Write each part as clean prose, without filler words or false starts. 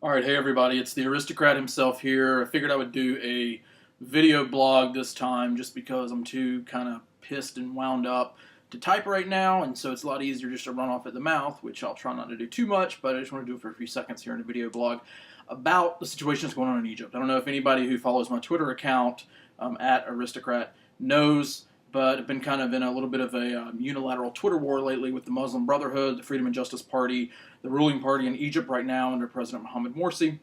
Alright, hey everybody, it's the Aristocrat himself here. I figured I would do a video blog this time just because I'm too kind of pissed and wound up to type right now, and so it's a lot easier just to run off at the mouth, which I'll try not to do too much, but I just want to do it for a few seconds here in a video blog about the situation that's going on in Egypt. I don't know if anybody who follows my Twitter account, at Aristocrat, knows, but I've been kind of in a little bit of a unilateral Twitter war lately with the Muslim Brotherhood, the Freedom and Justice Party, the ruling party in Egypt right now under President Mohamed Morsi,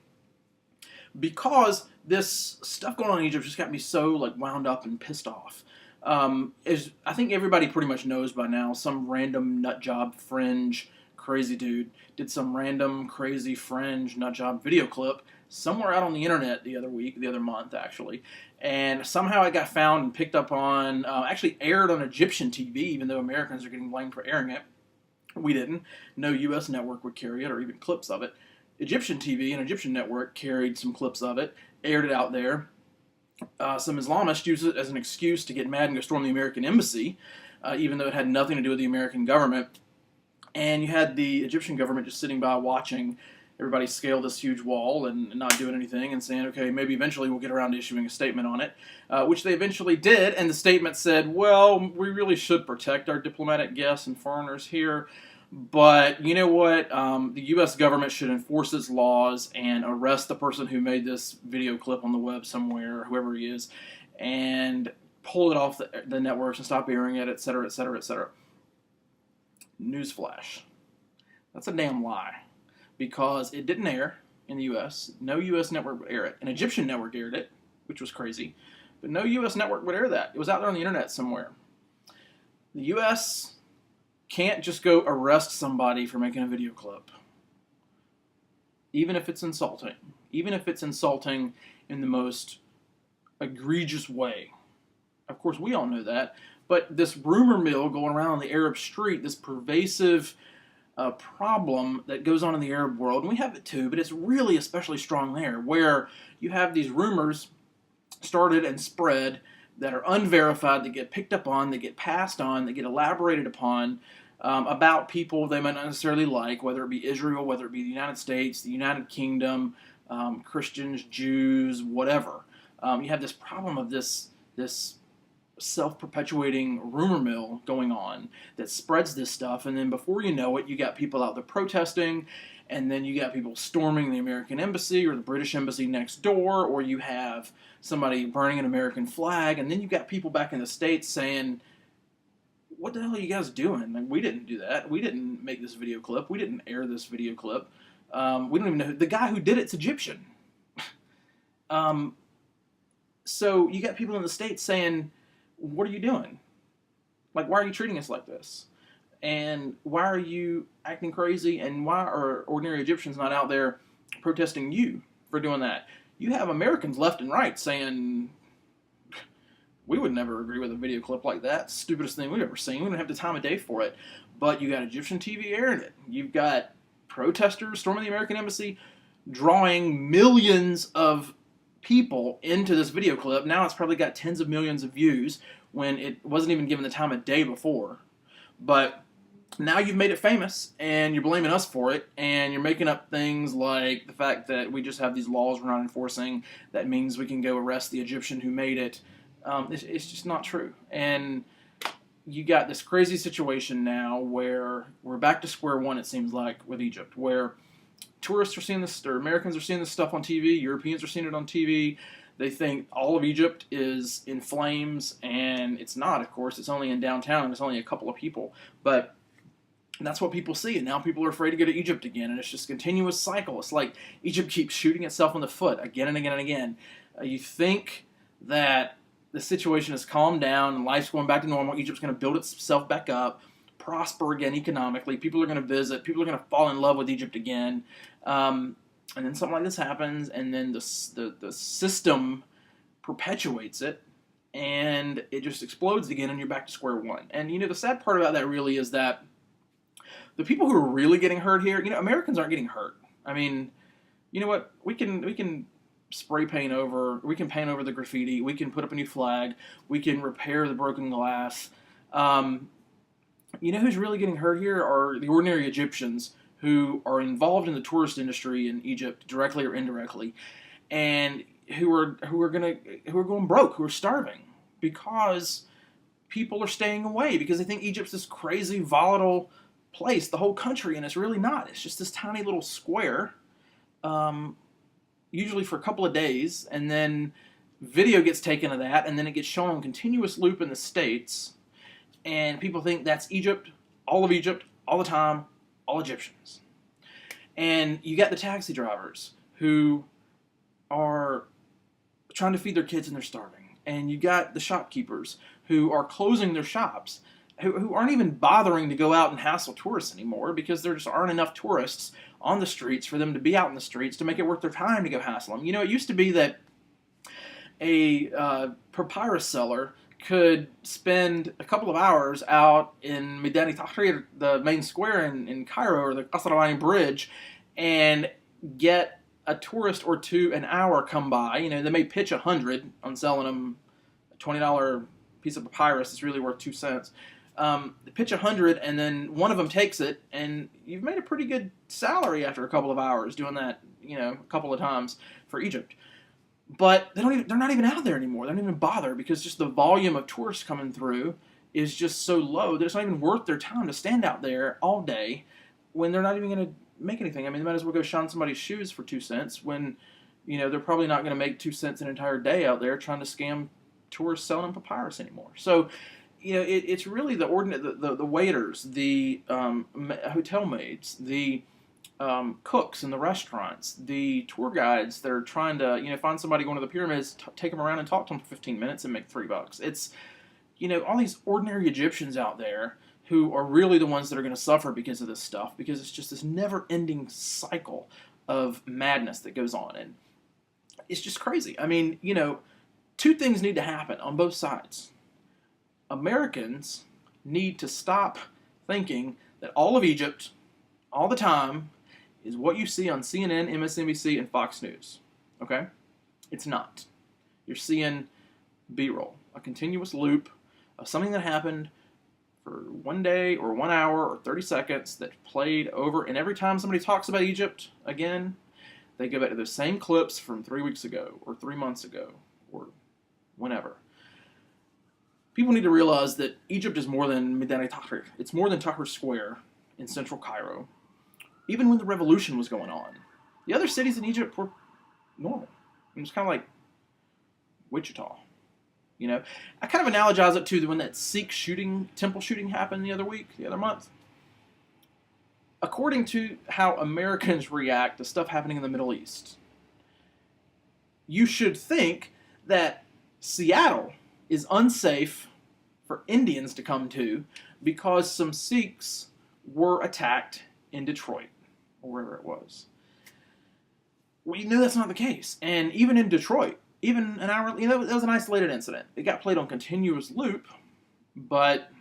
because this stuff going on in Egypt just got me so wound up and pissed off. As I think everybody pretty much knows by now, some random nutjob fringe crazy dude did some random crazy fringe nutjob video clip somewhere out on the internet the other month actually, and somehow it got found and picked up on, actually aired on Egyptian TV, even though Americans are getting blamed for airing it. We didn't. No U.S. network would carry it or even clips of it. Egyptian TV and Egyptian network carried some clips of it, aired it out there. Some Islamists used it as an excuse to get mad and go storm the American embassy, even though it had nothing to do with the American government. And you had the Egyptian government just sitting by watching everybody scale this huge wall and not doing anything and saying, okay, maybe eventually we'll get around to issuing a statement on it, which they eventually did. And the statement said, well, we really should protect our diplomatic guests and foreigners here, but you know what? The U.S. government should enforce its laws and arrest the person who made this video clip on the web somewhere, whoever he is, and pull it off the networks and stop airing it, etc., etc., etc. Newsflash. That's a damn lie, because it didn't air in the U.S. No U.S. network would air it. An Egyptian network aired it, which was crazy, but no U.S. network would air that. It was out there on the internet somewhere. The U.S. can't just go arrest somebody for making a video clip, even if it's insulting. Even if it's insulting in the most egregious way. Of course, we all know that, but this rumor mill going around on the Arab street, this pervasive problem that goes on in the Arab world, and we have it too, but it's really especially strong there, where you have these rumors started and spread that are unverified, that get picked up on, that get passed on, that get elaborated upon, about people they might not necessarily like, whether it be Israel, whether it be the United States, the United Kingdom, Christians, Jews, whatever. You have this problem of this self-perpetuating rumor mill going on that spreads this stuff, and then before you know it, you got people out there protesting, and then you got people storming the American embassy or the British embassy next door, or you have somebody burning an American flag, and then you got people back in the States saying, what the hell are you guys doing? Like, we didn't do that. We didn't make this video clip. We didn't air this video clip. We don't even know. The guy who did it's Egyptian. So you got people in the States saying, what are you doing? Like, why are you treating us like this? And why are you acting crazy? And why are ordinary Egyptians not out there protesting you for doing that? You have Americans left and right saying, we would never agree with a video clip like that. Stupidest thing we've ever seen. We don't have the time of day for it. But you got Egyptian TV airing it. You've got protesters storming the American embassy, drawing millions of people into this video clip. Now it's probably got tens of millions of views when it wasn't even given the time of day before. But now you've made it famous, and you're blaming us for it, and you're making up things like the fact that we just have these laws we're not enforcing. That means we can go arrest the Egyptian who made it. It's just not true. And you got this crazy situation now where we're back to square one, it seems like, with Egypt, where tourists are seeing this, or Americans are seeing this stuff on TV, Europeans are seeing it on TV. They think all of Egypt is in flames, and it's not, of course. It's only in downtown, and it's only a couple of people. But that's what people see, and now people are afraid to go to Egypt again, and it's just a continuous cycle. It's like Egypt keeps shooting itself in the foot again and again and again. You think that the situation has calmed down and life's going back to normal. Egypt's going to build itself back up, prosper again economically. People are going to visit. People are going to fall in love with Egypt again. And then something like this happens, and then the system perpetuates it, and it just explodes again, and you're back to square one. And, you know, the sad part about that really is that the people who are really getting hurt here, you know, Americans aren't getting hurt. I mean, you know what? We can spray paint over, we can paint over the graffiti, we can put up a new flag, we can repair the broken glass. You know who's really getting hurt here are the ordinary Egyptians who are involved in the tourist industry in Egypt, directly or indirectly, and who are going broke, who are starving because people are staying away because they think Egypt's this crazy volatile place, the whole country, and it's really not. It's just this tiny little square, usually for a couple of days, and then video gets taken of that, and then it gets shown on continuous loop in the States, and people think that's Egypt, all the time, all Egyptians. And you got the taxi drivers who are trying to feed their kids and they're starving. And you got the shopkeepers who are closing their shops, who aren't even bothering to go out and hassle tourists anymore because there just aren't enough tourists on the streets for them to be out in the streets to make it worth their time to go hassle them. You know, it used to be that a papyrus seller could spend a couple of hours out in Medani Tahrir, the main square in Cairo, or the Qasr Bridge, and get a tourist or two an hour come by. You know, they may pitch 100 on selling them a $20 piece of papyrus. It's really worth 2 cents. They pitch 100, and then one of them takes it, and you've made a pretty good salary after a couple of hours doing that, you know, a couple of times for Egypt. But they're not even out there anymore. They don't even bother because just the volume of tourists coming through is just so low that it's not even worth their time to stand out there all day when they're not even going to make anything. I mean, they might as well go shine somebody's shoes for 2 cents when, you know, they're probably not going to make 2 cents an entire day out there trying to scam tourists selling them papyrus anymore. So, you know, it's really the waiters, the hotel maids, the cooks in the restaurants, the tour guides that are trying to, you know, find somebody going to the pyramids, take them around and talk to them for 15 minutes and make $3. It's, you know, all these ordinary Egyptians out there who are really the ones that are going to suffer because of this stuff, because it's just this never-ending cycle of madness that goes on, and it's just crazy. I mean, you know, two things need to happen on both sides. Americans need to stop thinking that all of Egypt, all the time, is what you see on CNN, MSNBC, and Fox News. Okay? It's not. You're seeing B-roll, a continuous loop of something that happened for 1 day or 1 hour or 30 seconds that played over, and every time somebody talks about Egypt again, they go back to those same clips from 3 weeks ago or 3 months ago or whenever. People need to realize that Egypt is more than Medani Tahrir. It's more than Tahrir Square in central Cairo. Even when the revolution was going on, the other cities in Egypt were normal. It was kind of like Wichita. You know, I kind of analogize it to when that Sikh temple shooting happened the other month. According to how Americans react to stuff happening in the Middle East, you should think that Seattle is unsafe for Indians to come to because some Sikhs were attacked in Detroit, or wherever it was. We know that's not the case. And even in Detroit, even an hour, you know, that was an isolated incident. It got played on continuous loop, but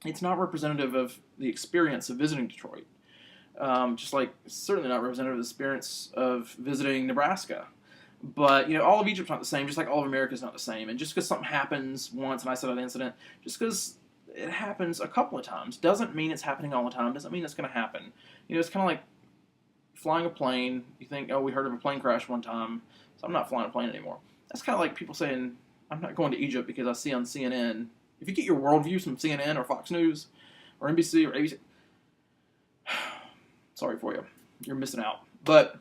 it's not representative of the experience of visiting Detroit. Just like it's certainly not representative of the experience of visiting Nebraska. But, you know, all of Egypt's not the same, just like all of America's not the same. And just because something happens once, an isolated incident, just because it happens a couple of times doesn't mean it's happening all the time, doesn't mean it's going to happen. You know, it's kind of like flying a plane. You think, oh, we heard of a plane crash one time, so I'm not flying a plane anymore. That's kind of like people saying, I'm not going to Egypt because I see on CNN. If you get your worldview from CNN or Fox News or NBC or ABC, sorry for you. You're missing out. But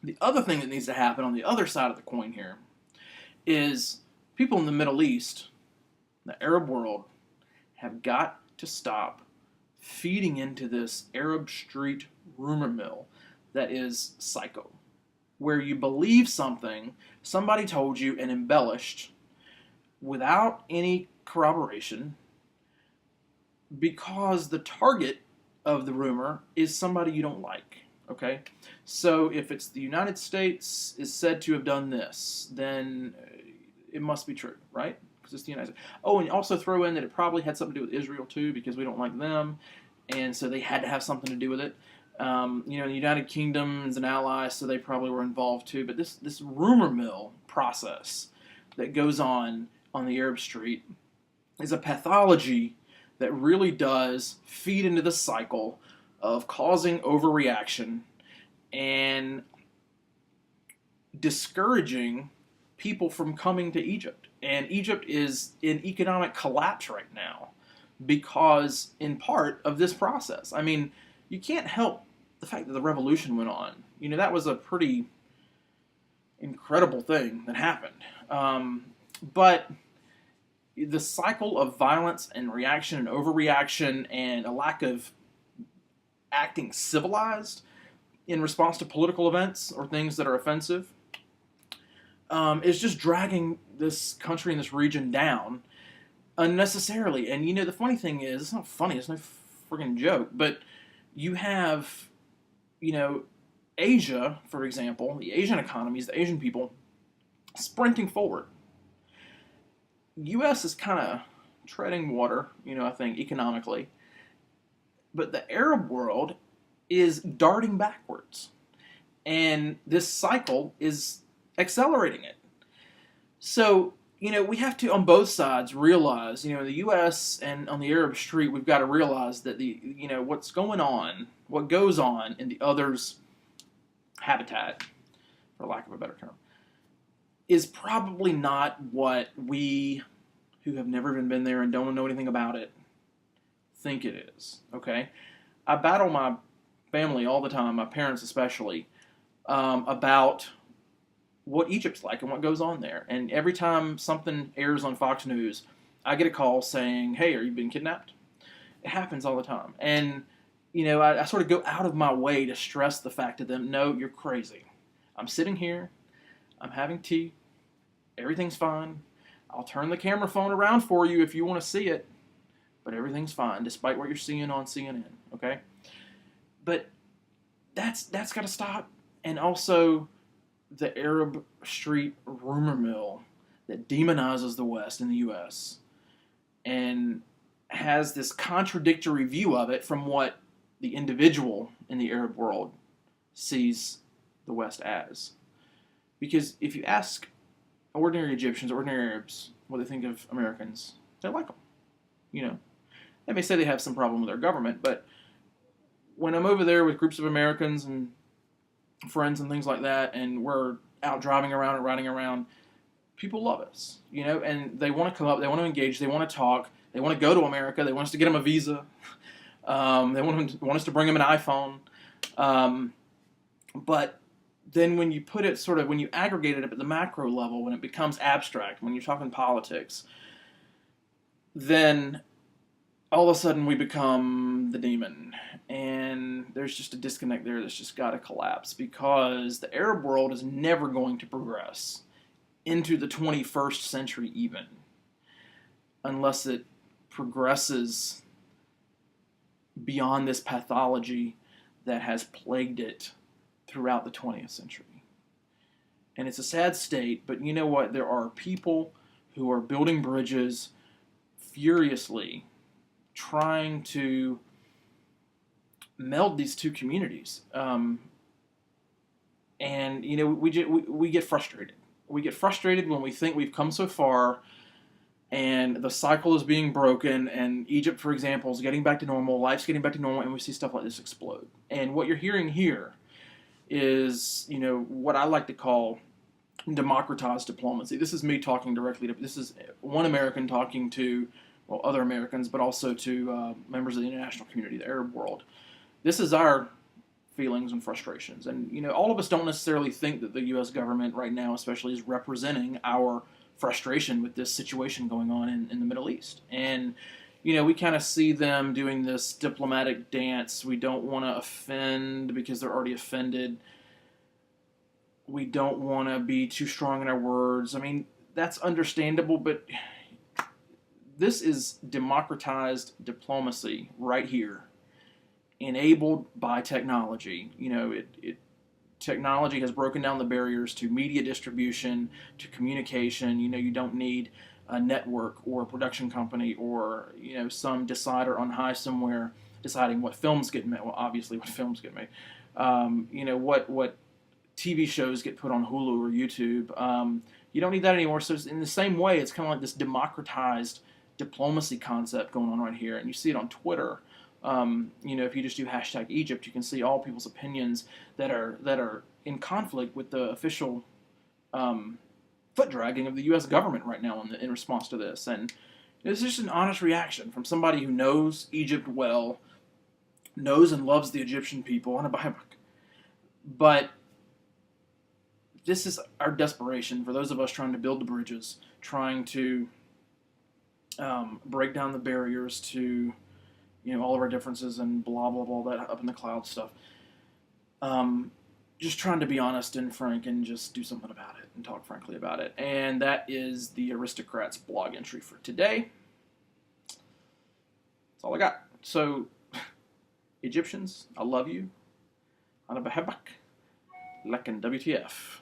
the other thing that needs to happen on the other side of the coin here is people in the Middle East, the Arab world, have got to stop feeding into this Arab street rumor mill that is psycho, where you believe something somebody told you and embellished without any corroboration because the target of the rumor is somebody you don't like. Okay, so if it's the United States is said to have done this, then it must be true, right? Because it's the United States. Oh, and also throw in that it probably had something to do with Israel too, because we don't like them, and so they had to have something to do with it. You know, the United Kingdom is an ally, so they probably were involved too. But this rumor mill process that goes on the Arab Street is a pathology that really does feed into the cycle of causing overreaction and discouraging people from coming to Egypt. And Egypt is in economic collapse right now because, in part, of this process. I mean, you can't help the fact that the revolution went on. You know, that was a pretty incredible thing that happened. But the cycle of violence and reaction and overreaction and a lack of acting civilized in response to political events or things that are offensive is just dragging this country and this region down unnecessarily. And, you know, the funny thing is, it's not funny, it's no friggin' joke, but you have, you know, Asia, for example, the Asian economies, the Asian people, sprinting forward. U.S. is kind of treading water, you know, I think, economically. But the Arab world is darting backwards. And this cycle is accelerating it. So, you know, we have to, on both sides, realize, you know, in the U.S. and on the Arab street, we've got to realize that you know, what's going on, what goes on in the other's habitat, for lack of a better term, is probably not what we, who have never even been there and don't know anything about it, think it is, okay? I battle my family all the time, my parents especially, about what Egypt's like and what goes on there. And every time something airs on Fox News, I get a call saying, hey, are you being kidnapped? It happens all the time. And, you know, I sort of go out of my way to stress the fact to them, no, you're crazy. I'm sitting here, I'm having tea, everything's fine. I'll turn the camera phone around for you if you want to see it, but everything's fine, despite what you're seeing on CNN, okay? But that's got to stop. And also, the Arab street rumor mill that demonizes the West and the U.S. and has this contradictory view of it from what the individual in the Arab world sees the West as. Because if you ask ordinary Egyptians, ordinary Arabs, what they think of Americans, they like them. You know, they may say they have some problem with their government, but when I'm over there with groups of Americans and friends and things like that, and we're out driving around and riding around, people love us, you know, and they want to come up, they want to engage, they want to talk, they want to go to America, they want us to get them a visa, they want us to bring them an iPhone, but then when you put it sort of, when you aggregate it up at the macro level, when it becomes abstract, when you're talking politics, then all of a sudden we become the demon. And there's just a disconnect there that's just got to collapse, because the Arab world is never going to progress into the 21st century even, unless it progresses beyond this pathology that has plagued it throughout the 20th century. And it's a sad state, but you know what? There are people who are building bridges furiously, trying to meld these two communities. And, you know, we get frustrated. We get frustrated when we think we've come so far and the cycle is being broken, and Egypt, for example, is getting back to normal, life's getting back to normal, and we see stuff like this explode. And what you're hearing here is, you know, what I like to call democratized diplomacy. This is me talking directly to, this is one American talking to, well, other Americans, but also to members of the international community, the Arab world. This is our feelings and frustrations. And, you know, all of us don't necessarily think that the U.S. government right now especially is representing our frustration with this situation going on in the Middle East. And, you know, we kind of see them doing this diplomatic dance. We don't want to offend because they're already offended. We don't want to be too strong in our words. I mean, that's understandable, but this is democratized diplomacy right here, enabled by technology. You know, technology has broken down the barriers to media distribution, to communication. You know, you don't need a network or a production company or, you know, some decider on high somewhere deciding what films get made. Well, obviously what films get made. You know, what TV shows get put on Hulu or YouTube. You don't need that anymore. So in the same way, it's kind of like this democratized diplomacy concept going on right here. And you see it on Twitter. If you just do hashtag Egypt, you can see all people's opinions that are in conflict with the official foot dragging of the U.S. government right now in response to this. And it's just an honest reaction from somebody who knows Egypt well, knows and loves the Egyptian people, but this is our desperation for those of us trying to build the bridges, trying to break down the barriers to all of our differences and blah blah blah, that up in the cloud stuff. Just trying to be honest and frank and just do something about it and talk frankly about it. And that is the Aristocrats blog entry for today. That's all I got. So, Egyptians, I love you. Ana bahebak. Lekin WTF.